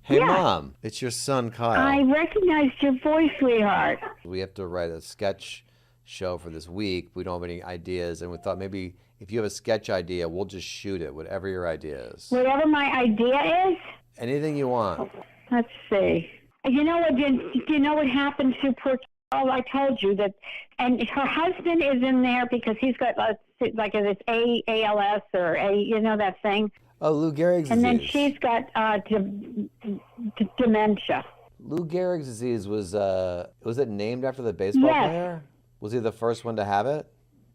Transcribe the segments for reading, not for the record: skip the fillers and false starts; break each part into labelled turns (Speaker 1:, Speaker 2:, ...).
Speaker 1: Hey,
Speaker 2: Yeah.
Speaker 1: Mom, it's your son, Kyle.
Speaker 2: I recognized your voice, sweetheart.
Speaker 1: We have to write a sketch show for this week. We don't have any ideas, and we thought maybe if you have a sketch idea, we'll just shoot it, whatever your idea is.
Speaker 2: Whatever my idea is,
Speaker 1: Anything you want.
Speaker 2: let's see. You know what? You know what happened to poor Carol? I told you that, and her husband is in there because he's got like this ALS or that thing.
Speaker 1: Oh, Lou Gehrig's disease.
Speaker 2: And then she's got dementia.
Speaker 1: Lou Gehrig's disease was it named after the baseball
Speaker 2: Yes.
Speaker 1: player? Was he the first one to have it?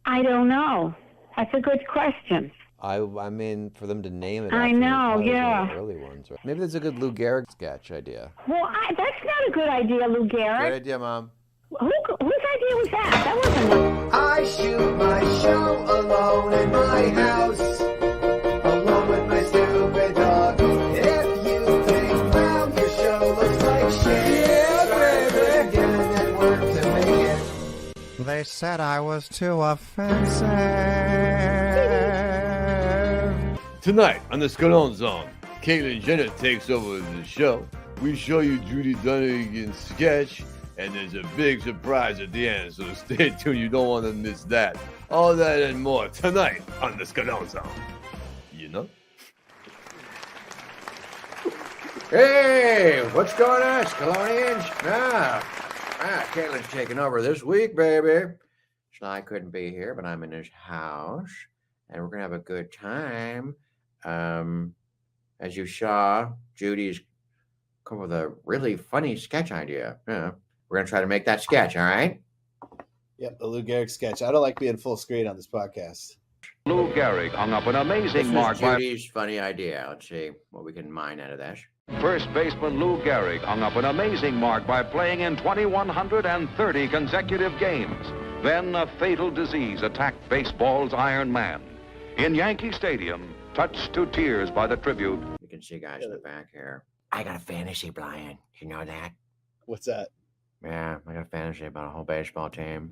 Speaker 2: I don't know. That's a good question.
Speaker 1: I mean, for them to name it.
Speaker 2: I
Speaker 1: after
Speaker 2: know,
Speaker 1: him,
Speaker 2: yeah.
Speaker 1: one of the early ones. Right? Maybe there's a good Lou Gehrig sketch idea.
Speaker 2: Well, that's not a good idea, Lou Gehrig.
Speaker 1: Great idea, Mom.
Speaker 2: Whose idea was that? That wasn't.
Speaker 3: I shoot my show alone in my house, alone with my stupid dog. If you think, wow, your show looks like shit, yeah, baby, get a network to make it.
Speaker 4: They said I was too offensive.
Speaker 5: Tonight on the Scalone Zone, Caitlyn Jenner takes over the show. We show you Judy Dunnigan's sketch, and there's a big surprise at the end, so stay tuned. You don't want to miss that. All that and more tonight on the Scalone Zone. You know?
Speaker 6: Hey, what's going on, Scalonians? Caitlin's taking over this week, baby. So I couldn't be here, but I'm in his house, and we're gonna have a good time. As you saw, Judy's come up with a really funny sketch idea. Yeah, we're gonna try to make that sketch. All right.
Speaker 7: Yep, the Lou Gehrig sketch. I don't like being full screen on this podcast.
Speaker 8: Lou Gehrig hung up an amazing
Speaker 6: This
Speaker 8: mark
Speaker 6: is
Speaker 8: by
Speaker 6: Judy's funny idea. Let's see what we can mine out of this.
Speaker 8: first baseman Lou Gehrig hung up an amazing mark by playing in 2,130 consecutive games. Then a fatal disease attacked baseball's Iron Man. In Yankee Stadium, touched to tears by the tribute.
Speaker 6: You can see guys in the back here. I got a fantasy, Brian. You know that?
Speaker 7: What's that?
Speaker 6: Yeah, I got a fantasy about a whole baseball team.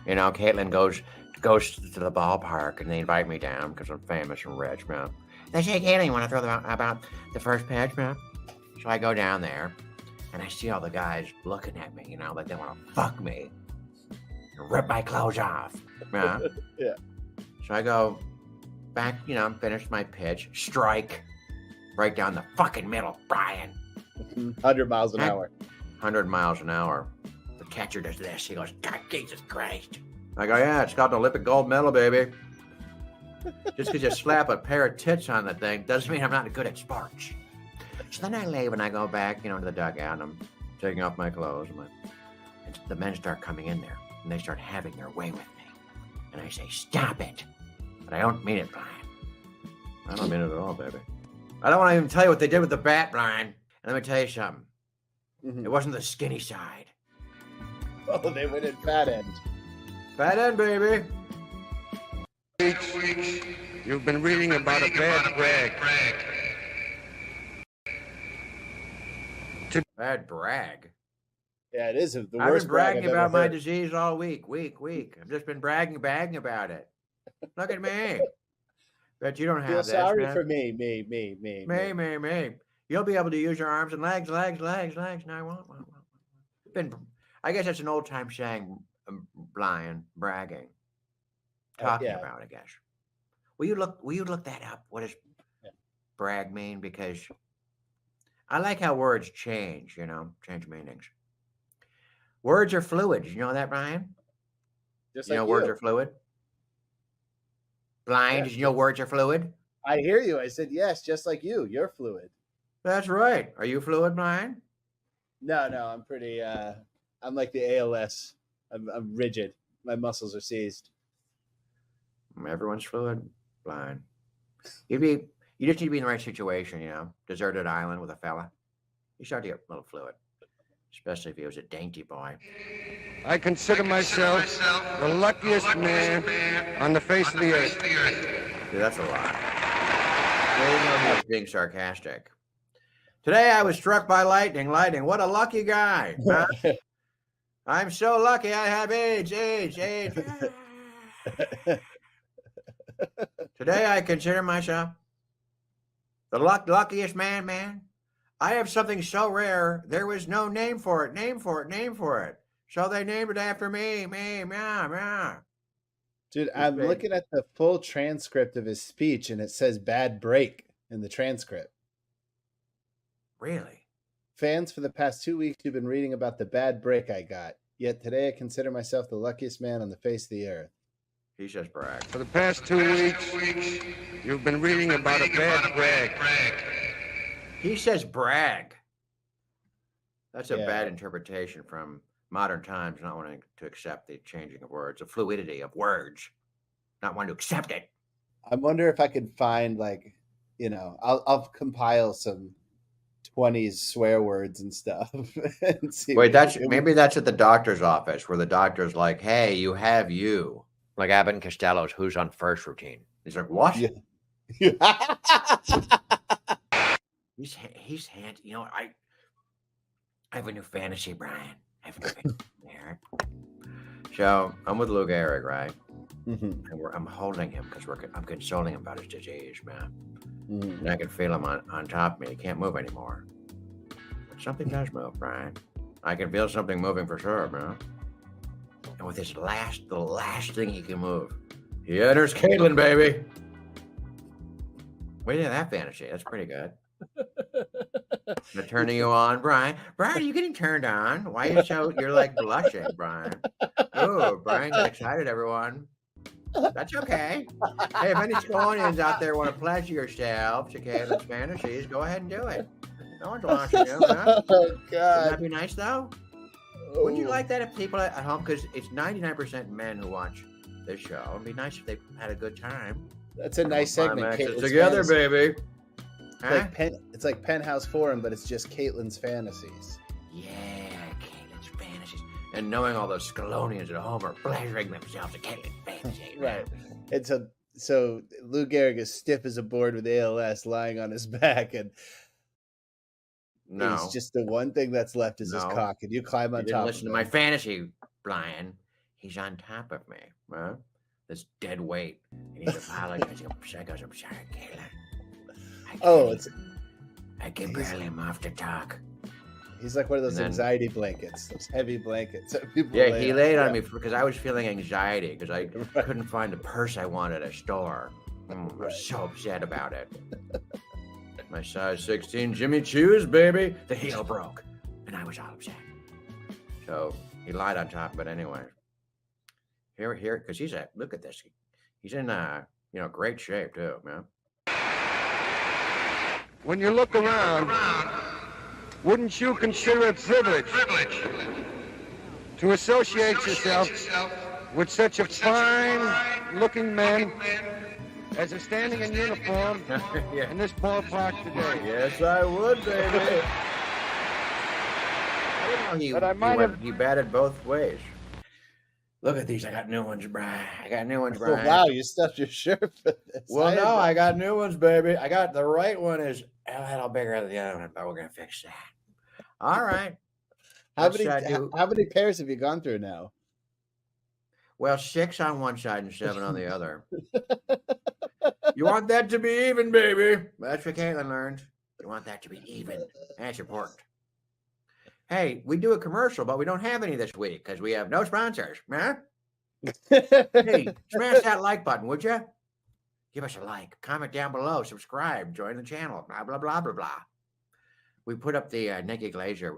Speaker 6: You know, Caitlin goes to the ballpark and they invite me down because I'm famous and rich, man. They say, Caitlin, you want to throw about the first pitch, man? So I go down there and I see all the guys looking at me, like they want to fuck me and rip my clothes off. Yeah.
Speaker 7: Yeah.
Speaker 6: So I go back, finish my pitch, strike right down the fucking middle, Brian.
Speaker 7: 100 miles an hour.
Speaker 6: 100 miles an hour. The catcher does this. He goes, God, Jesus Christ. I go, yeah, it's got an Olympic gold medal, baby. Just because you slap a pair of tits on the thing doesn't mean I'm not good at sports. So then I leave and I go back, to the dugout and I'm taking off my clothes. And the men start coming in there and they start having their way with me. And I say, stop it. But I don't mean it, Brian. I don't mean it at all, baby. I don't want to even tell you what they did with the bat, Brian. And let me tell you something.
Speaker 7: Mm-hmm.
Speaker 6: It wasn't the skinny side.
Speaker 7: Oh, they went in fat end.
Speaker 6: Fat end, baby.
Speaker 4: You've been reading about a bad brag.
Speaker 6: Bad brag.
Speaker 7: Yeah, it is the worst
Speaker 6: I've been bragging
Speaker 7: brag I've
Speaker 6: about
Speaker 7: ever
Speaker 6: my
Speaker 7: heard.
Speaker 6: disease all week. I've just been bragging about it. Look at me. Bet you don't
Speaker 7: Feel
Speaker 6: have that.
Speaker 7: sorry
Speaker 6: man.
Speaker 7: for me.
Speaker 6: Me. You'll be able to use your arms and legs. No, I won't. I guess that's an old time saying, bragging. Talking
Speaker 7: yeah.
Speaker 6: about, I guess. Will you look that up? What does brag mean? Because I like how words change, change meanings. Words are fluid. Did you know that, Brian?
Speaker 7: Just
Speaker 6: You
Speaker 7: like
Speaker 6: know
Speaker 7: you.
Speaker 6: words are fluid? Blind,
Speaker 7: Yeah.
Speaker 6: did you know words are fluid?
Speaker 7: I hear you. I said yes, just like you. You're fluid.
Speaker 6: That's right. Are you fluid, Brian?
Speaker 7: No, I'm pretty. I'm like the ALS. I'm rigid. My muscles are seized.
Speaker 6: Everyone's fluid, blind. You just need to be in the right situation, deserted island with a fella. You start to get a little fluid, especially if he was a dainty boy.
Speaker 4: I consider myself the luckiest man on the face of the earth.
Speaker 6: Dude, that's a lot. I was being sarcastic. Today I was struck by lightning. What a lucky guy. Huh? I'm so lucky I have AIDS. Today I consider myself the luckiest man I have something so rare, there was no name for it. Name for it. Name for it. So they named it after me. Me, meow, meow.
Speaker 7: Dude, I'm
Speaker 6: big.
Speaker 7: looking at the full transcript of his speech, and it says "bad break" in the transcript.
Speaker 6: Really?
Speaker 7: Fans, for the past 2 weeks, you've been reading about the bad break I got. Yet today, I consider myself the luckiest man on the face of the earth.
Speaker 6: He says brag.
Speaker 4: For the past 2 weeks, you've been reading about a bad brag.
Speaker 6: He says brag. That's a
Speaker 7: Yeah.
Speaker 6: bad interpretation from modern times, not wanting to accept the changing of words, the fluidity of words, not wanting to accept it.
Speaker 7: I wonder if I could find, like, I'll compile some 20s swear words and stuff and see.
Speaker 6: Wait, maybe that's at the doctor's office where the doctor's like, "Hey, you have you." Like Abbott and Costello's "Who's on First" routine. He's like, "What?"
Speaker 7: Yeah.
Speaker 6: He's handy. You know, I have a new fantasy, Brian. I have a new fantasy. So I'm with Lou Gehrig, right?
Speaker 7: Mhm.
Speaker 6: And I'm holding him because I'm consoling him about his disease, man.
Speaker 7: Mhm.
Speaker 6: And I can feel him on top of me. He can't move anymore. But something does move, Brian. I can feel something moving for sure, man. And with the last thing he can move, he enters Caitlin, baby. What do you think of that fantasy? That's pretty good. They're turning you on, Brian. Brian, are you getting turned on? Why are you're like blushing, Brian? Oh, Brian got excited, everyone. That's okay. Hey, if any Sconians out there want to pleasure yourself to Caitlin's fantasies, go ahead and do it. No one's watching you, huh?
Speaker 7: Oh,
Speaker 6: Wouldn't
Speaker 7: God.
Speaker 6: that be nice, though? Wouldn't you like that if people at home, because it's 99% men who watch this show, it'd be nice if they had a good time.
Speaker 7: That's a nice segment.
Speaker 6: Climaxes
Speaker 7: Caitlin's
Speaker 6: together,
Speaker 7: Fantasy.
Speaker 6: baby.
Speaker 7: It's
Speaker 6: Huh?
Speaker 7: like it's like Penthouse Forum, but it's just Caitlin's fantasies.
Speaker 6: Yeah, Caitlin's fantasies. And knowing all those Scalonians at home are pleasuring themselves at Caitlin's fantasies.
Speaker 7: Right. And so Lou Gehrig is stiff as a board with ALS, lying on his back, and
Speaker 6: No.
Speaker 7: he's just the one thing that's left is his
Speaker 6: No.
Speaker 7: cock, and you climb on
Speaker 6: You didn't
Speaker 7: top
Speaker 6: listen
Speaker 7: of
Speaker 6: to my
Speaker 7: him.
Speaker 6: fantasy, Brian. He's on top of me, huh? This dead weight. And he's apologizing. I goes, "I'm sorry, Caitlin. I can barely off to talk."
Speaker 7: He's like one of those
Speaker 6: And then-
Speaker 7: anxiety blankets, those heavy blankets that people
Speaker 6: Yeah,
Speaker 7: lay
Speaker 6: he
Speaker 7: on.
Speaker 6: laid on
Speaker 7: Yeah.
Speaker 6: me because I was feeling anxiety because I
Speaker 7: Right.
Speaker 6: couldn't find the purse I wanted at a store. I was so upset about it. My size 16 Jimmy Choos, baby. The heel broke, and I was all upset. So he lied on top of it anyway. Here, because look at this. He's in great shape too, man.
Speaker 4: When you look around, wouldn't you consider it privilege to associate yourself with such a fine-looking man as is standing in uniform
Speaker 6: Yeah.
Speaker 4: in this ballpark today?
Speaker 6: Yes, I would, baby.
Speaker 4: But I might have-
Speaker 6: He batted both ways. Look at these. I got new ones, Brian.
Speaker 7: Oh, wow, you stuffed your shirt for this.
Speaker 6: Well, no, I got new ones, baby. I got the right one is a little bigger than the other one, but we're gonna fix that. All right.
Speaker 7: How
Speaker 6: What should I
Speaker 7: many
Speaker 6: do?
Speaker 7: how many pairs have you gone through now?
Speaker 6: Well, 6 on one side and 7 on the other. You want that to be even, baby. That's what Caitlin learned. You want that to be even. That's important. Hey, we do a commercial, but we don't have any this week because we have no sponsors. Huh? Hey, smash that like button, would you? Give us a like, comment down below, subscribe, join the channel, blah, blah, blah, blah, blah. We put up the Nikki Glazer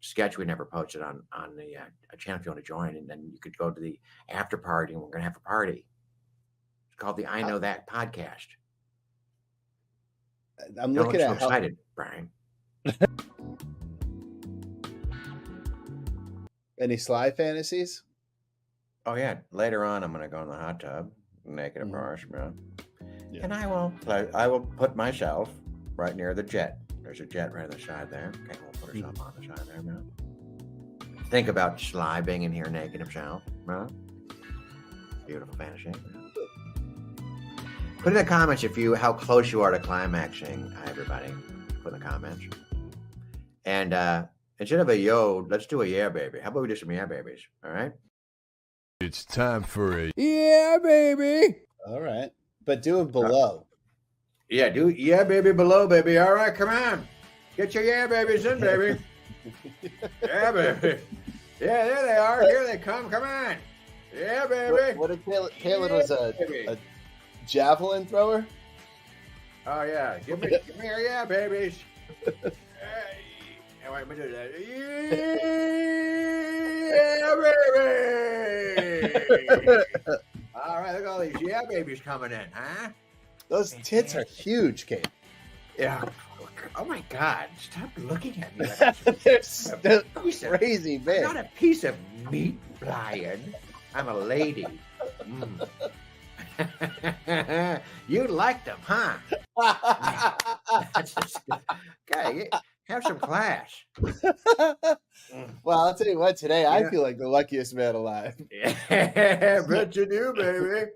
Speaker 6: sketch we never posted on the channel if you want to join, and then you could go to the after party, and we're going to have a party. It's called the I Know That podcast.
Speaker 7: I'm
Speaker 6: Don't
Speaker 7: looking
Speaker 6: look so
Speaker 7: at how,
Speaker 6: excited, Brian.
Speaker 7: any Sly fantasies.
Speaker 6: Oh, yeah. Later on, I'm going to go in the hot tub, naked, of
Speaker 7: Mhm.
Speaker 6: course, man.
Speaker 7: Yeah.
Speaker 6: And I will put myself right near the jet. There's a jet right on the side there. Okay, we'll put herself on the side there, man. Think about Sly being in here naked himself, man. Beautiful fantasy. Put in the comments how close you are to climaxing, everybody. Put in the comments. And instead of a yo, let's do a yeah, baby. How about we do some yeah, babies? All right.
Speaker 5: It's time for a yeah, baby.
Speaker 7: All right, but do it below.
Speaker 6: Yeah, do yeah, baby, below, baby. All right, come on. Get your yeah babies in, baby. Yeah, baby. Yeah, there they are. Here they come. Come on. Yeah, baby.
Speaker 7: What if Caitlin was
Speaker 6: baby.
Speaker 7: a javelin thrower?
Speaker 6: Oh, yeah. Give me your yeah babies. Hey. Wait, let me do that. Yeah, baby. All right, look at all these yeah babies coming in, huh?
Speaker 7: Those tits are huge, Kate.
Speaker 6: Yeah. Oh my God! Stop looking at me.
Speaker 7: They're crazy
Speaker 6: I'm
Speaker 7: big.
Speaker 6: not a piece of meat, Brian. I'm a lady. Mm. You like them, huh? Okay, have some class.
Speaker 7: Well, I'll tell you what. Today, I feel like the luckiest man alive.
Speaker 6: Yeah, bet you do, baby.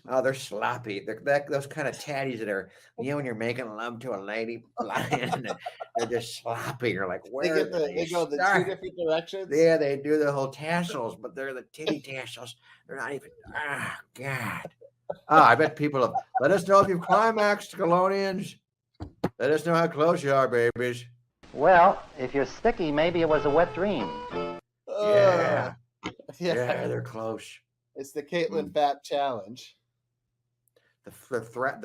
Speaker 6: Oh, they're sloppy. They're those kind of tatties that are, when you're making love to a lady, they're just sloppy. You're like, where
Speaker 7: They go the
Speaker 6: start?
Speaker 7: two different directions.
Speaker 6: Yeah, they do the whole tassels, but they're the titty tassels. They're not even. Ah, God. I bet people have. Let us know if you've climaxed, Colonians. Let us know how close you are, babies.
Speaker 9: Well, if you're sticky, maybe it was a wet dream.
Speaker 6: Yeah,
Speaker 7: Yeah.
Speaker 6: they're close.
Speaker 7: It's the Caitlin Fap Challenge.
Speaker 6: The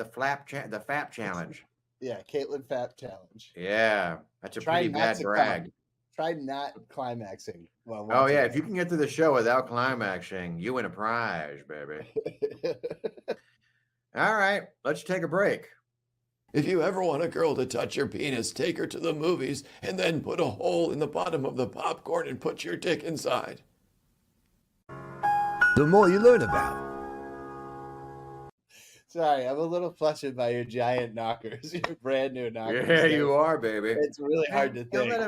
Speaker 6: fap challenge.
Speaker 7: Yeah, Caitlin Fap Challenge.
Speaker 6: Yeah, that's a
Speaker 7: Try
Speaker 6: pretty
Speaker 7: not
Speaker 6: bad
Speaker 7: to
Speaker 6: drag.
Speaker 7: Try not climaxing. While
Speaker 6: Oh
Speaker 7: watching
Speaker 6: yeah,
Speaker 7: it.
Speaker 6: if you can get through the show without climaxing, you win a prize, baby. All right, let's take a break.
Speaker 5: If you ever want a girl to touch your penis, take her to the movies and then put a hole in the bottom of the popcorn and put your dick inside.
Speaker 3: The more you learn about.
Speaker 7: Sorry, I'm a little flustered by your giant knockers, your brand new knockers.
Speaker 6: Yeah, you are, baby.
Speaker 7: It's really hard to
Speaker 6: Don't
Speaker 7: think.
Speaker 6: let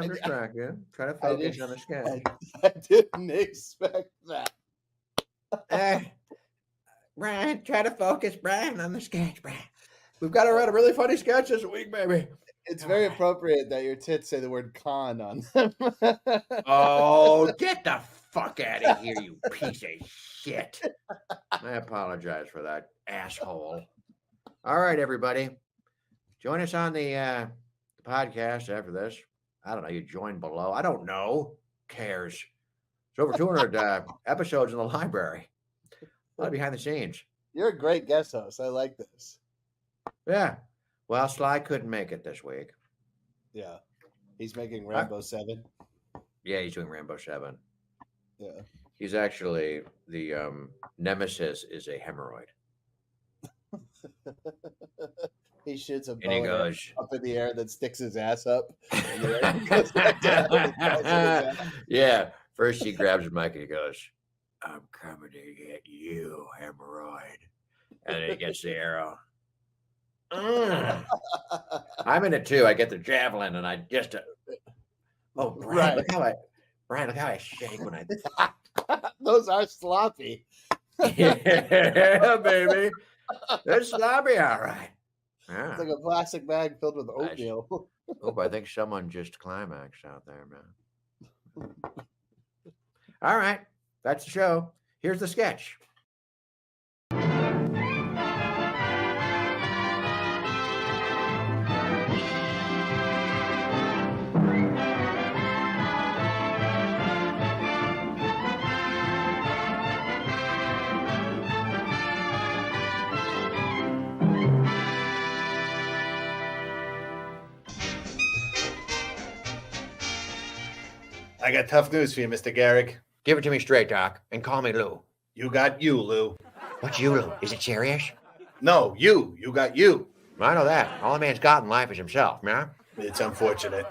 Speaker 6: him distract you. Try to focus on the sketch.
Speaker 7: I didn't expect that.
Speaker 6: Brian, try to focus, Brian, on the sketch, Brian. We've got to write a really funny sketch this week, baby.
Speaker 7: It's very appropriate that your tits say the word con on them.
Speaker 6: Oh, get the fuck out of here, you piece of shit. I apologize for that, asshole. All right, everybody. Join us on the podcast after this. I don't know. You join below. I don't know. Cares? There's over 200 episodes in the library. A lot behind the scenes.
Speaker 7: You're a great guest host. I like this.
Speaker 6: Yeah. Well, Sly couldn't make it this week.
Speaker 7: Yeah. He's making Rambo 7.
Speaker 6: Yeah, he's doing Rambo 7.
Speaker 7: Yeah.
Speaker 6: He's actually the nemesis is a hemorrhoid.
Speaker 7: He shoots a
Speaker 6: And he
Speaker 7: bow
Speaker 6: goes,
Speaker 7: up in the air that sticks his ass up. And the air goes back down and it falls in his ass.
Speaker 6: yeah. First he grabs his mic and he goes, I'm coming to get you, hemorrhoid. And then he gets the arrow. I'm in it too. I get the javelin and I just oh Brian,
Speaker 7: Right.
Speaker 6: look how I shake when I
Speaker 7: Those are sloppy.
Speaker 6: yeah, baby. They're sloppy, all right. Yeah.
Speaker 7: It's like a plastic bag filled with oatmeal.
Speaker 6: Oh, I think someone just climaxed out there, man. All right, that's the show. Here's the sketch.
Speaker 7: I got tough news for you, Mr. Garrick.
Speaker 6: Give it to me straight, Doc, and call me Lou.
Speaker 7: You got you, Lou.
Speaker 6: What's you, Lou? Is it serious?
Speaker 7: No, you. You got you.
Speaker 6: I know that. All a man's got in life is himself, yeah?
Speaker 7: It's unfortunate.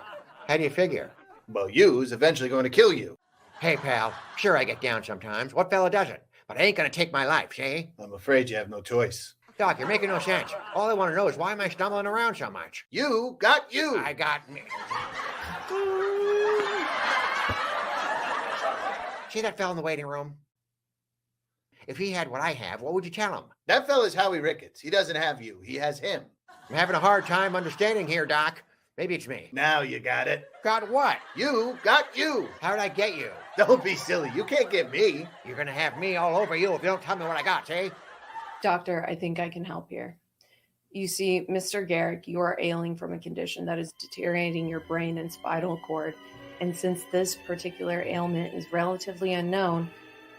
Speaker 6: How do you figure?
Speaker 7: Well, you's eventually going to kill you.
Speaker 6: Hey, pal, sure I get down sometimes. What fella doesn't? But I ain't gonna take my life, see?
Speaker 7: I'm afraid you have no choice.
Speaker 6: Doc, you're making no sense. All I want to know is why am I stumbling around so much?
Speaker 7: You got you.
Speaker 6: I got me. See that fella in the waiting room? If he had what I have, what would you tell him?
Speaker 7: That fella's Howie Ricketts. He doesn't have you. He has him.
Speaker 6: I'm having a hard time understanding here, Doc. Maybe it's me.
Speaker 7: Now you got it.
Speaker 6: Got what?
Speaker 7: You got you.
Speaker 6: How did I get you?
Speaker 7: Don't be silly. You can't get me.
Speaker 6: You're gonna have me all over you if you don't tell me what I got, see?
Speaker 10: Doctor, I think I can help here. You see, Mr. Garrick, you are ailing from a condition that is deteriorating your brain and spinal cord. And since this particular ailment is relatively unknown,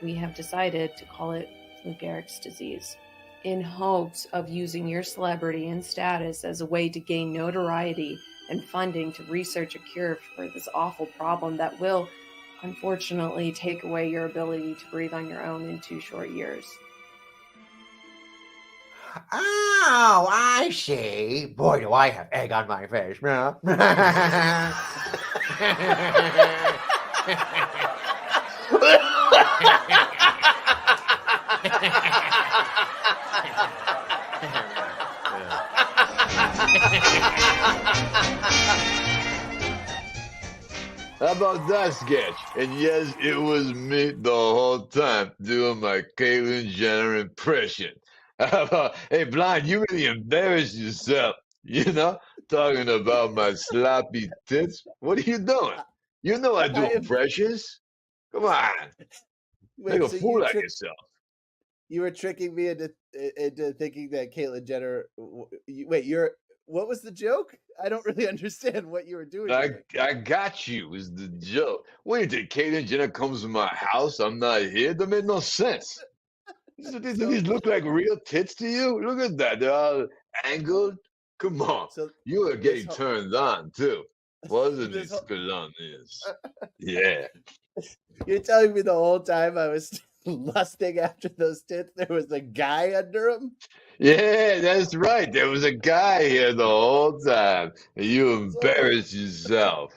Speaker 10: we have decided to call it Lou Gehrig's disease, in hopes of using your celebrity and status as a way to gain notoriety and funding to research a cure for this awful problem that will, unfortunately, take away your ability to breathe on your own in 2 short years.
Speaker 6: Oh, I see. Boy, do I have egg on my face.
Speaker 5: How about that sketch? And yes, it was me the whole time doing my Caitlyn Jenner impression. How about, hey, Blind, you really embarrassed yourself, talking about my sloppy tits. What are you doing? You know I do impressions. Come on. Make a fool out of yourself.
Speaker 7: You were tricking me into thinking that Caitlyn Jenner. What was the joke? I don't really understand what you were doing.
Speaker 5: I got you. Is the joke? What do you think? Caitlyn Jenner comes to my house. I'm not here. That made no sense. These look like real tits to you? Look at that. They're all angled. Come on.
Speaker 7: So
Speaker 5: you are getting turned on too. Wasn't it? Yeah.
Speaker 7: You're telling me the whole time I was lusting after those tits, there was a guy under them?
Speaker 5: Yeah, that's right. There was a guy here the whole time. And you embarrassed yourself.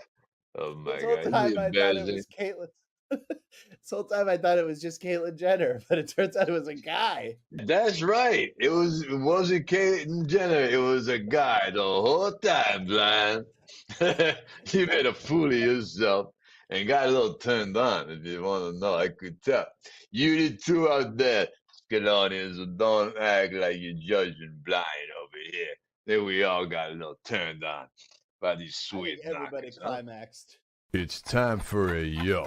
Speaker 5: Oh my God.
Speaker 7: This whole time I thought it was Caitlyn. This whole time I thought it was just Caitlyn Jenner, but it turns out it was a guy.
Speaker 5: That's right. It wasn't Caitlyn Jenner. It was a guy the whole time, Blind. You made a fool of yourself and got a little turned on, if you want to know. I could tell. You did too out there, good audience, so don't act like you're judging Blind over here. Then we all got a little turned on by these sweet
Speaker 7: everybody
Speaker 5: knockers,
Speaker 7: climaxed.
Speaker 5: It's time for a yo.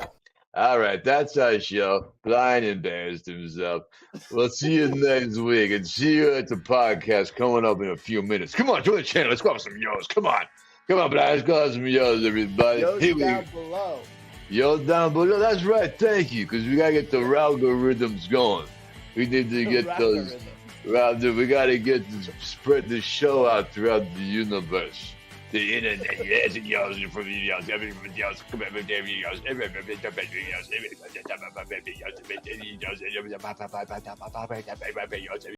Speaker 5: All right, that's our show. Blind embarrassed himself. We'll see you next week and see you at the podcast coming up in a few minutes. Come on, join the channel. Let's go have some yos. Come on, Blind. Let's go have some yos, everybody.
Speaker 7: Yos down below.
Speaker 5: Yo down below. That's right. Thank you, because we got to get the algorithms going. We need to get those. We got to spread the show out throughout the universe. The internet, yes, it yells for videos, everybody else, come every day, videos, everybody videos.